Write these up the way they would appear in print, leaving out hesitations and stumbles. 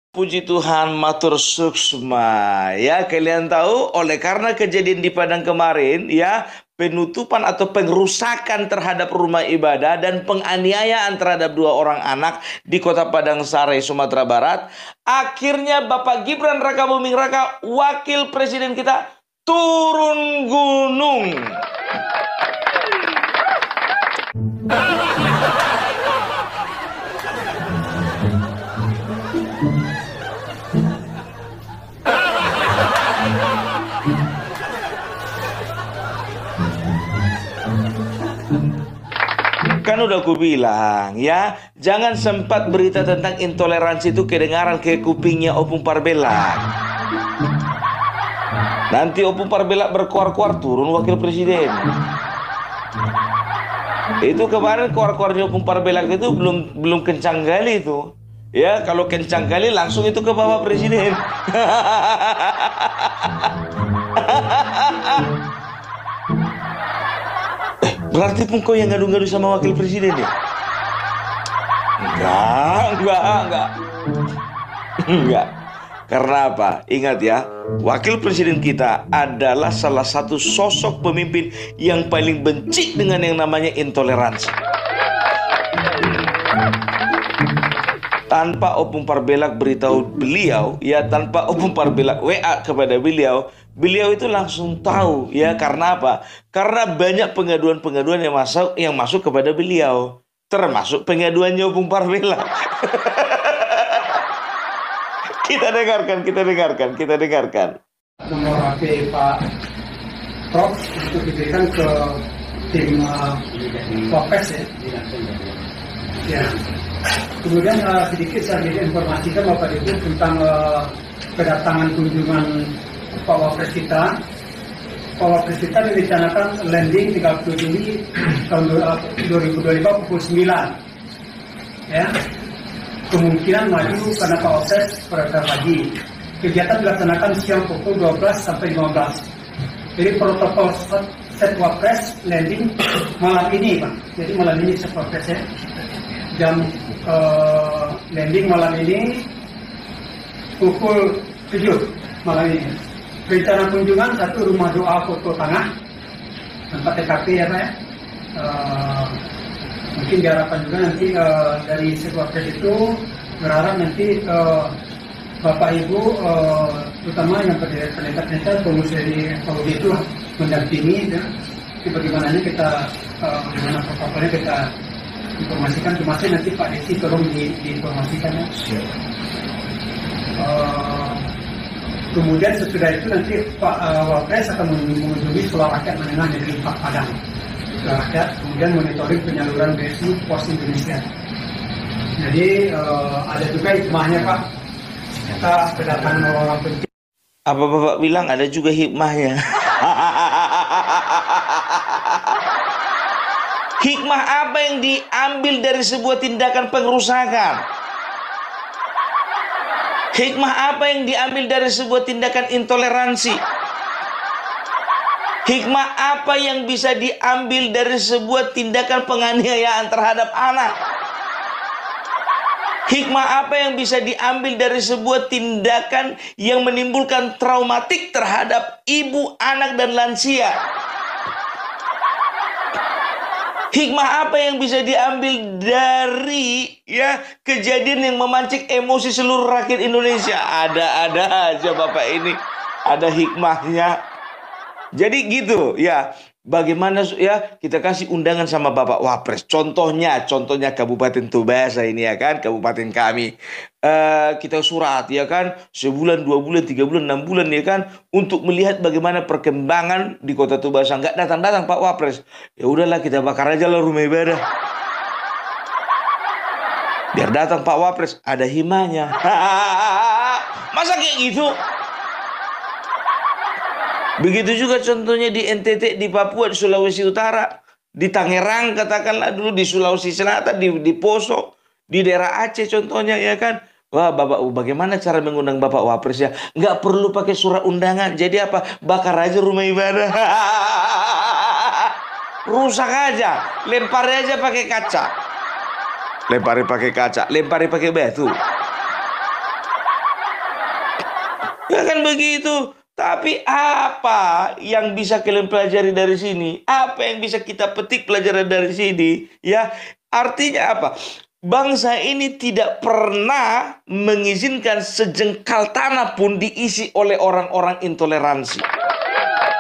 Puji Tuhan, matur suksma. Ya, kalian tahu, oleh karena kejadian di Padang kemarin, ya, penutupan atau pengrusakan terhadap rumah ibadah dan penganiayaan terhadap dua orang anak di kota Padang Sare, Sumatera Barat. Akhirnya Bapak Gibran Raka Buming Raka, wakil presiden kita, turun gunung. Kan udah aku bilang ya, jangan sempat berita tentang intoleransi itu kedengaran ke kupingnya Opung Parbelak. Nanti Opung Parbelak berkuar-kuar turun wakil presiden. Itu kemarin kuar-kuarnya Opung Parbelak itu belum kencang kali itu. Ya, kalau kencang kali langsung itu ke Bapak Presiden. Berarti pun kau yang ngadu-ngadu sama wakil presiden ya? Enggak. Enggak. Karena apa? Ingat ya, wakil presiden kita adalah salah satu sosok pemimpin yang paling benci dengan yang namanya intoleransi. Tanpa Opung Parbelak beritahu beliau, ya tanpa Opung Parbelak WA kepada beliau, beliau itu langsung tahu ya. Karena apa? Karena banyak pengaduan-pengaduan yang masuk kepada beliau, termasuk pengaduannya Opung Parbelak. Kita dengarkan. Nomor HP Pak Prof itu diberikan ke tim Wapres ya. Ya. Kemudian sedikit saya informasikan Bapak Ibu tentang kedatangan kunjungan Pak Wapres kita. Pak Wapres kita direncanakan landing 30 Juli tahun 2025 pukul 9. Ya. Kemungkinan maju karena Pak Wapres pada pagi. Kegiatan dilaksanakan siang pukul 12 sampai 15. Jadi protokol set Wapres landing malam ini, Pak. Jadi malam ini set Wapres ya. Jam landing malam ini pukul 7 malam ini. Rencana kunjungan satu rumah doa Foto Tengah, tempat TKP ya Pak ya. Mungkin diharapkan juga nanti dari sebuah pres itu berharap nanti Bapak Ibu terutama yang pendeta-pendeta pengurus dari Paudi itu mendampingi ya. Bagaimana kita bagaimana protokolnya kita informasikan, termasuk nanti Pak Desi tolong diinformasikan ya. Kemudian sesudah itu nanti Pak Wapres akan mengunjungi Sekolah Rakyat Menengah Negeri 4 Padang. Rakyat, kemudian monitoring penyaluran BSI Pos Indonesia. Jadi ada juga hikmahnya Pak. Kita kedatangan orang penting. Apa Bapak bilang ada juga hikmahnya? Hikmah apa yang diambil dari sebuah tindakan pengrusakan? Hikmah apa yang diambil dari sebuah tindakan intoleransi? Hikmah apa yang bisa diambil dari sebuah tindakan penganiayaan terhadap anak? Hikmah apa yang bisa diambil dari sebuah tindakan yang menimbulkan traumatik terhadap ibu, anak, dan lansia? Hikmah apa yang bisa diambil dari ya kejadian yang memancing emosi seluruh rakyat Indonesia? Ada aja Bapak ini, ada hikmahnya. Jadi gitu ya. Bagaimana ya kita kasih undangan sama Bapak Wapres. Contohnya Kabupaten Tobasa ini ya kan, kabupaten kami. Kita surat ya kan, sebulan, 2 bulan, 3 bulan, 6 bulan ya kan, untuk melihat bagaimana perkembangan di Kota Tobasa. Nggak datang-datang Pak Wapres. Ya udahlah kita bakar aja lah rumah ibadah. Biar datang Pak Wapres, ada himanya. Masa kayak gitu? Begitu juga contohnya di NTT, di Papua, di Sulawesi Utara, di Tangerang katakanlah dulu, di Sulawesi Selatan, di Poso, di daerah Aceh contohnya ya kan. Wah Bapak, bagaimana cara mengundang Bapak Wapres ya? Nggak perlu pakai surat undangan. Jadi apa? Bakar aja rumah ibadah. Rusak aja, lempar aja pakai kaca. Lempari pakai kaca, lempari pakai batu. Ya kan begitu. Tapi apa yang bisa kalian pelajari dari sini? Apa yang bisa kita petik pelajaran dari sini? Ya, artinya apa? Bangsa ini tidak pernah mengizinkan sejengkal tanah pun diisi oleh orang-orang intoleransi.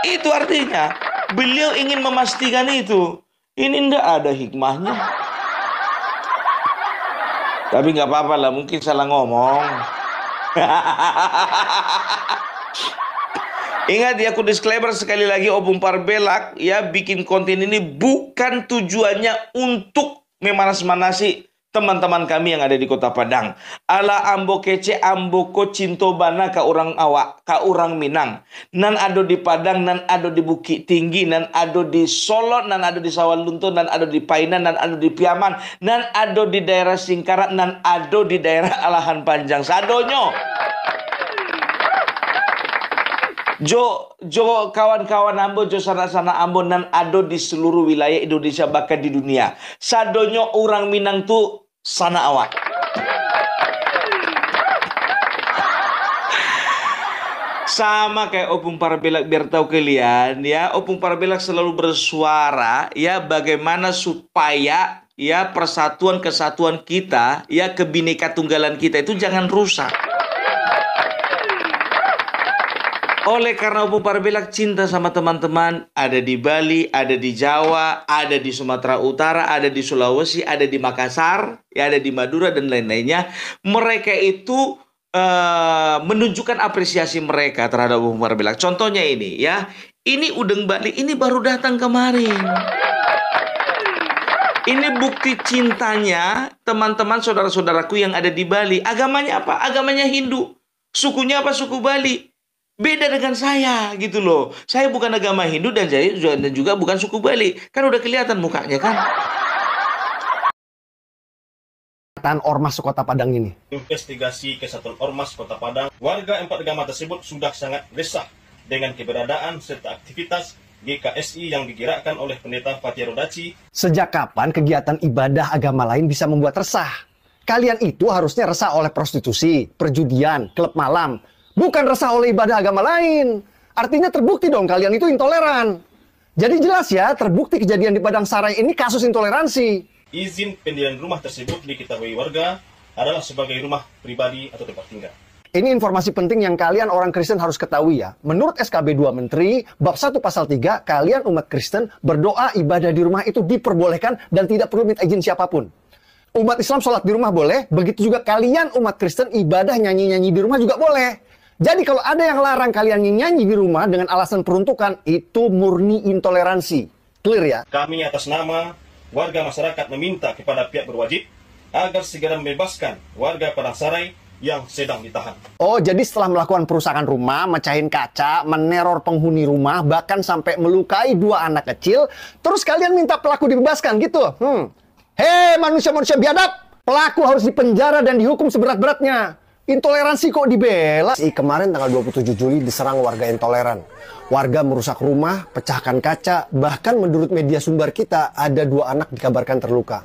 Itu artinya beliau ingin memastikan itu. Ini ndak ada hikmahnya. Tapi nggak apa-apa lah, mungkin salah ngomong. Ingat ya, aku disclaimer sekali lagi, Opung Parbelak ya bikin konten ini bukan tujuannya untuk memanas-manasi teman-teman kami yang ada di Kota Padang. Ala ambo kece ambo ko cinto bana ka orang awak, ka orang Minang. Nan ado di Padang, nan ado di Bukit Tinggi, nan ado di Solo, nan ado di Sawalunto, nan ado di Painan, nan ado di Piaman, nan ado di daerah Singkarak, nan ado di daerah Alahan Panjang. Sadonyo. Jo kawan-kawan ambo, jo sana-sana ambo nan ado di seluruh wilayah Indonesia bahkan di dunia. Sadonyo orang Minang tuh sana awak. Sama kayak Opung Parbelak, biar tahu kalian ya, Opung Parbelak selalu bersuara ya bagaimana supaya ya persatuan kesatuan kita ya, kebineka tunggalan kita itu jangan rusak. Oleh karena Opung Parbelak cinta sama teman-teman, ada di Bali, ada di Jawa, ada di Sumatera Utara, ada di Sulawesi, ada di Makassar, ya ada di Madura dan lain-lainnya. Mereka itu menunjukkan apresiasi mereka terhadap Opung Parbelak. Contohnya ini ya, ini Udeng Bali, ini baru datang kemarin. Ini bukti cintanya teman-teman saudara-saudaraku yang ada di Bali. Agamanya apa? Agamanya Hindu. Sukunya apa? Suku Bali. Beda dengan saya gitu loh. Saya bukan agama Hindu dan saya juga bukan suku Bali. Kan udah kelihatan mukanya kan. Ormas Kota Padang ini. Investigasi Kesatuan Ormas Kota Padang, warga 4 agama tersebut sudah sangat resah dengan keberadaan serta aktivitas GKSI yang digerakkan oleh Pendeta Fatia Rodaci. Sejak kapan kegiatan ibadah agama lain bisa membuat resah? Kalian itu harusnya resah oleh prostitusi, perjudian, klub malam. Bukan resah oleh ibadah agama lain. Artinya terbukti dong kalian itu intoleran. Jadi jelas ya, terbukti kejadian di Padang Sarai ini kasus intoleransi. Izin pendirian rumah tersebut diketahui warga adalah sebagai rumah pribadi atau tempat tinggal. Ini informasi penting yang kalian orang Kristen harus ketahui ya. Menurut SKB 2 Menteri, bab 1 pasal 3, kalian umat Kristen berdoa ibadah di rumah itu diperbolehkan dan tidak perlu minta izin siapapun. Umat Islam sholat di rumah boleh, begitu juga kalian umat Kristen ibadah nyanyi-nyanyi di rumah juga boleh. Jadi kalau ada yang larang kalian nyanyi di rumah dengan alasan peruntukan, itu murni intoleransi. Clear ya? Kami atas nama warga masyarakat meminta kepada pihak berwajib agar segera membebaskan warga Padang Sarai yang sedang ditahan. Oh, jadi setelah melakukan perusakan rumah, mecahin kaca, meneror penghuni rumah, bahkan sampai melukai 2 anak kecil, terus kalian minta pelaku dibebaskan gitu? Hei manusia-manusia biadab, pelaku harus dipenjara dan dihukum seberat-beratnya. Intoleransi kok dibela? Kemarin tanggal 27 Juli diserang warga intoleran. Warga merusak rumah, pecahkan kaca, bahkan menurut media sumber kita ada 2 anak dikabarkan terluka.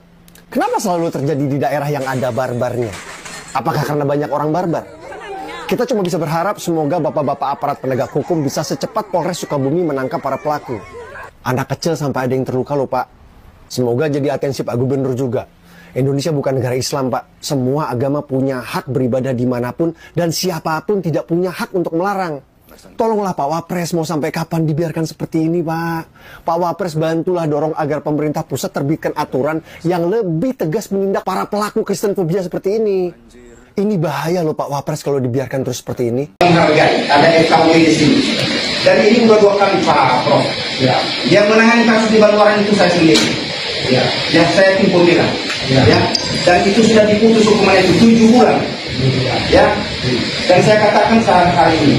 Kenapa selalu terjadi di daerah yang ada barbarnya? Apakah karena banyak orang barbar? Kita cuma bisa berharap semoga bapak-bapak aparat penegak hukum bisa secepat Polres Sukabumi menangkap para pelaku. Anak kecil sampai ada yang terluka loh Pak. Semoga jadi atensi Pak Gubernur juga. Indonesia bukan negara Islam, Pak. Semua agama punya hak beribadah dimanapun dan siapapun tidak punya hak untuk melarang. Tolonglah Pak Wapres, mau sampai kapan dibiarkan seperti ini, Pak? Pak Wapres bantulah dorong agar pemerintah pusat terbitkan aturan yang lebih tegas menindak para pelaku Kristenfobia seperti ini. Ini bahaya loh Pak Wapres kalau dibiarkan terus seperti ini. Menghargai, ada FKUI di sini. Dan ini udah 2 kali Pak Prof. Ya. Yang menangani kasus di Baluaran itu saya sendiri. Ya. Yang saya tim pembela. Ya. Dan itu sudah diputus hukumannya itu 7 bulan. Ya. Dan saya katakan saat hari ini,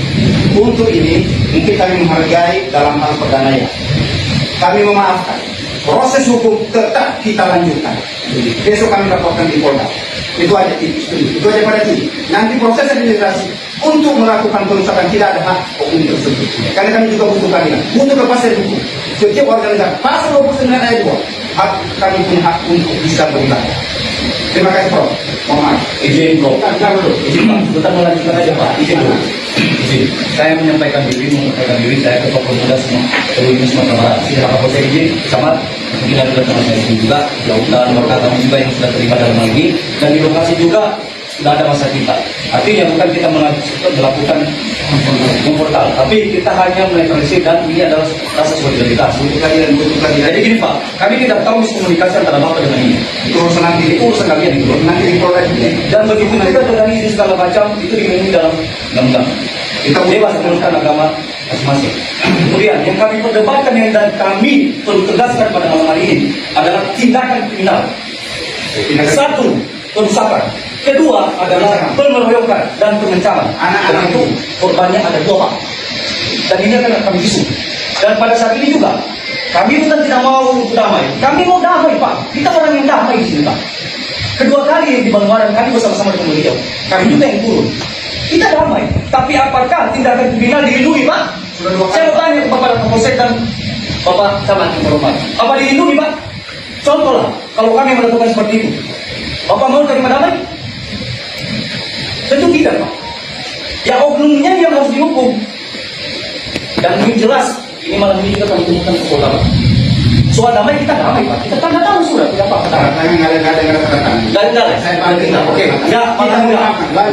untuk ini mungkin kami menghargai dalam hal perdamaian. Kami memaafkan. Proses hukum tetap kita lanjutkan. Besok kami laporkan di Polda. Itu aja itu aja pada titik. Nanti proses administrasi untuk melakukan perusahaan tidak ada hak hukum tersebut. Karena kami juga butuh keadilan, butuh kepastian hukum. Setiap organisasi pasal 29 ayat 2, hak kami punya hak untuk bisa beribadah. Terima kasih Prof. Mohon maaf. Izin Prof. Izin Pak, sebentar melanjutkan aja Pak. Izin dulu. Izin. Saya menyampaikan diri saya Ketua Pemuda seluruh Sumatera Barat. Apapun saya izin, sama mungkin ada teman saya juga, dan warga kami juga yang sudah terlibat dalam hal ini, dan di lokasi juga sudah ada masa kita. Artinya bukan kita melakukan memportal, tapi kita hanya menetralisir, dan ini adalah rasa solidaritas untuk kalian. Jadi gini Pak, kami tidak tahu miskomunikasi antara Bapak dengan ini. Itu urusan nanti. Itu urusan kalian itu. Nanti di Polres. Dan begitu juga dengan izin segala macam itu dilindungi dalam undang-undang. Kita bebas menggunakan agama masing-masing. Kemudian yang kami perdebatkan dan kami perlu tegaskan pada malam hari ini adalah tindakan kriminal. Satu, perusakan. Kedua adalah pengeroyokan dan pengencaman. Anak-anak itu korbannya ada 2 Pak. Dan ini akan kami visum. Dan pada saat ini juga kami bukan tidak mau damai. Kami mau damai Pak. Kita orang yang damai di sini Pak. Kedua kali di Bangwaran kami bersama-sama dengan beliau. Kami juga yang turun. Kita damai. Tapi apakah tindakan kriminal dilindungi Pak? Saya mau tanya kepada Kapolsek dan Bapak Camat Informasi. Apa dilindungi Pak? Contoh lah, kalau kami melakukan seperti itu, Bapak mau terima damai? Tentu tidak Pak. Ya oknumnya yang harus dihukum. Dan ini jelas, ini malam ini juga kami temukan ke Polda Pak. Soal damai kita damai Pak. Kita tanda tangan sudah, tidak apa-apa. Nggak ada Enggak. Saya balik. Oke. Enggak,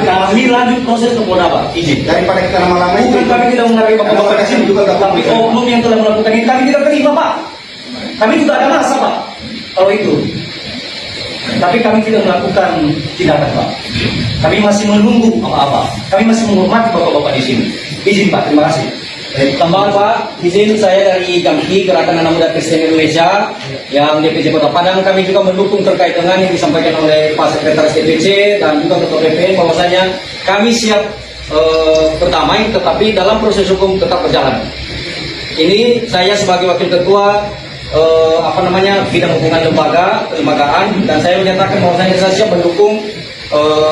kami lanjut proses ke Polda Pak. Izin. Daripada kita lama-lama itu. Bukan kami tidak menghargai Bapak-Bapak di sini, tapi oknum yang telah melakukan ini kami tidak terima Pak. Kami juga ada masa Pak. Kalau itu. Tapi kami tidak melakukan tindakan Pak. Kami masih menunggu apa-apa. Kami masih menghormati Bapak-Bapak di sini. Izin Pak, terima kasih. Tambahan Pak, izin saya dari GAMKI, Gerakan Anak Muda Kristen Indonesia, yang DPC Kota Padang. Kami juga mendukung terkait dengan yang disampaikan oleh Pak Sekretaris DPC dan juga Ketua DPN, bahwasanya kami siap berdamai, tetapi dalam proses hukum tetap berjalan. Ini saya sebagai Wakil Ketua bidang hubungan kelembagaan, dan saya menyatakan bahwasanya saya siap mendukung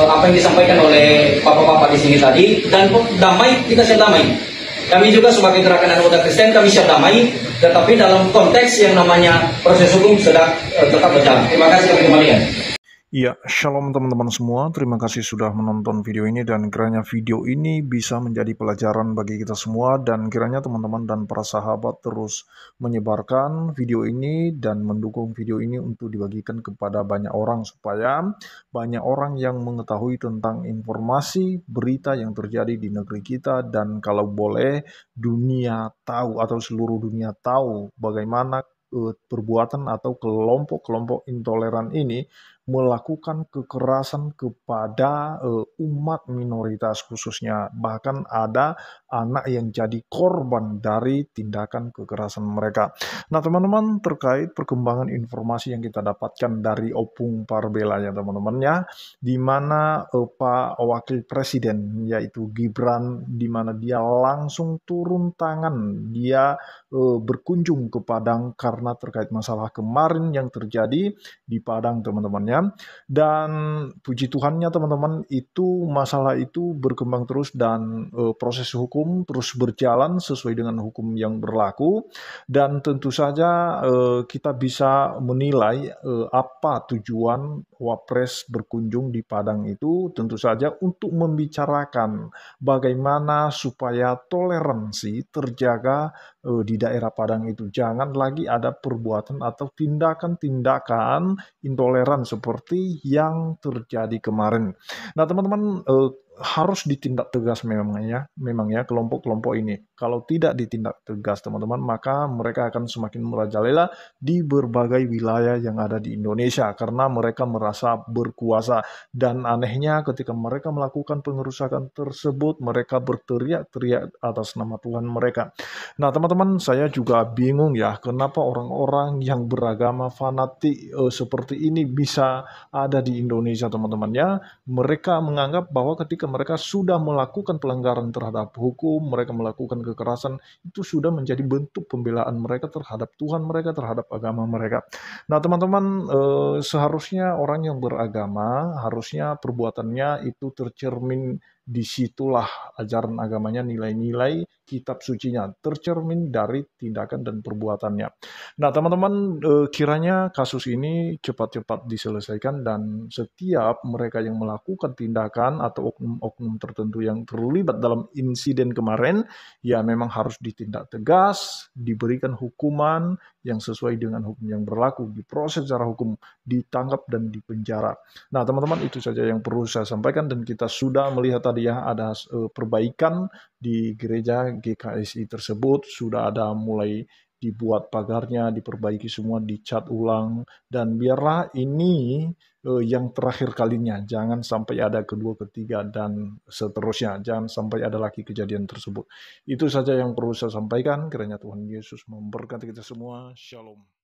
apa yang disampaikan oleh Bapak-Bapak di sini tadi, dan damai, kita siap damai. Kami juga sebagai Gerakan Anak Muda Kristen, kami siap damai, tetapi dalam konteks yang namanya proses hukum sedang tetap berjalan. Terima kasih, kami kembalikan. Ya, shalom teman-teman semua. Terima kasih sudah menonton video ini, dan kiranya video ini bisa menjadi pelajaran bagi kita semua, dan kiranya teman-teman dan para sahabat terus menyebarkan video ini dan mendukung video ini untuk dibagikan kepada banyak orang, supaya banyak orang yang mengetahui tentang informasi berita yang terjadi di negeri kita, dan kalau boleh dunia tahu atau seluruh dunia tahu bagaimana perbuatan atau kelompok-kelompok intoleran ini melakukan kekerasan kepada umat minoritas khususnya. Bahkan ada anak yang jadi korban dari tindakan kekerasan mereka. Nah teman-teman, terkait perkembangan informasi yang kita dapatkan dari Opung Parbela ya teman-teman ya, di mana Pak Wakil Presiden yaitu Gibran, di mana dia langsung turun tangan, dia berkunjung ke Padang karena terkait masalah kemarin yang terjadi di Padang teman-teman ya. Dan puji Tuhannya teman-teman, itu masalah itu berkembang terus, dan proses hukum terus berjalan sesuai dengan hukum yang berlaku. Dan tentu saja kita bisa menilai apa tujuan Wapres berkunjung di Padang itu, tentu saja untuk membicarakan bagaimana supaya toleransi terjaga di daerah Padang itu. Jangan lagi ada perbuatan atau tindakan-tindakan intoleran seperti yang terjadi kemarin. Nah teman-teman, harus ditindak tegas memang ya kelompok-kelompok ini. Kalau tidak ditindak tegas teman-teman, maka mereka akan semakin merajalela di berbagai wilayah yang ada di Indonesia, karena mereka merasa berkuasa. Dan anehnya ketika mereka melakukan pengerusakan tersebut, mereka berteriak-teriak atas nama Tuhan mereka. Nah teman-teman, saya juga bingung ya, kenapa orang-orang yang beragama fanatik seperti ini bisa ada di Indonesia teman-teman ya. Mereka menganggap bahwa ketika mereka sudah melakukan pelanggaran terhadap hukum, mereka melakukan kekerasan, itu sudah menjadi bentuk pembelaan mereka terhadap Tuhan mereka, terhadap agama mereka. Nah teman-teman, seharusnya orang yang beragama, harusnya perbuatannya itu tercermin disitulah ajaran agamanya, nilai-nilai kitab sucinya tercermin dari tindakan dan perbuatannya. Nah, teman-teman, kiranya kasus ini cepat-cepat diselesaikan dan setiap mereka yang melakukan tindakan atau oknum-oknum tertentu yang terlibat dalam insiden kemarin, ya memang harus ditindak tegas, diberikan hukuman yang sesuai dengan hukum yang berlaku, diproses secara hukum, ditangkap dan dipenjara. Nah, teman-teman, itu saja yang perlu saya sampaikan, dan kita sudah melihat tadi ya ada perbaikan di gereja GKSI tersebut, sudah ada mulai dibuat pagarnya, diperbaiki semua, dicat ulang, dan biarlah ini yang terakhir kalinya, jangan sampai ada kedua, ketiga, dan seterusnya, jangan sampai ada lagi kejadian tersebut. Itu saja yang perlu saya sampaikan, kiranya Tuhan Yesus memberkati kita semua. Shalom.